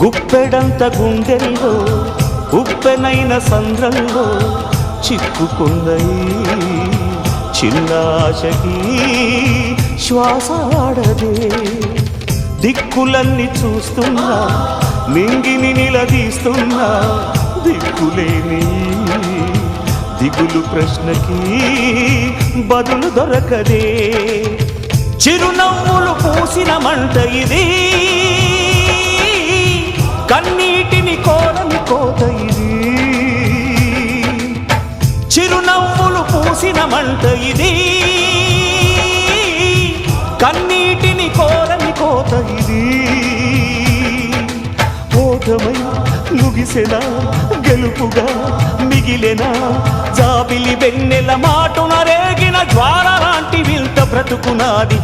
గుప్పెడంత గుండెల్లో ఉప్పెనైన సంద్రంలో చిక్కుకుందయి చిన్నాశకి శ్వాస ఆడదే దిక్కులన్నీ చూస్తున్నా నింగిని నిలదీస్తున్నా దిక్కులేని దిగులు ప్రశ్నకి బదులు దొరకదే చిరునవ్వులు పూసిన మంట ఇది కన్నీటిని కోరని కోత ఇది చిరునవ్వులు పూసిన మంట ఇది కన్నీటిని కోరని కోత ఇది ఓటమై ముగిసెనా గెలుపుగా మిగిలెనా జాబిలి వెన్నెల మాటున రేగిన జ్వాల లాంటి వింత బ్రతుకునాది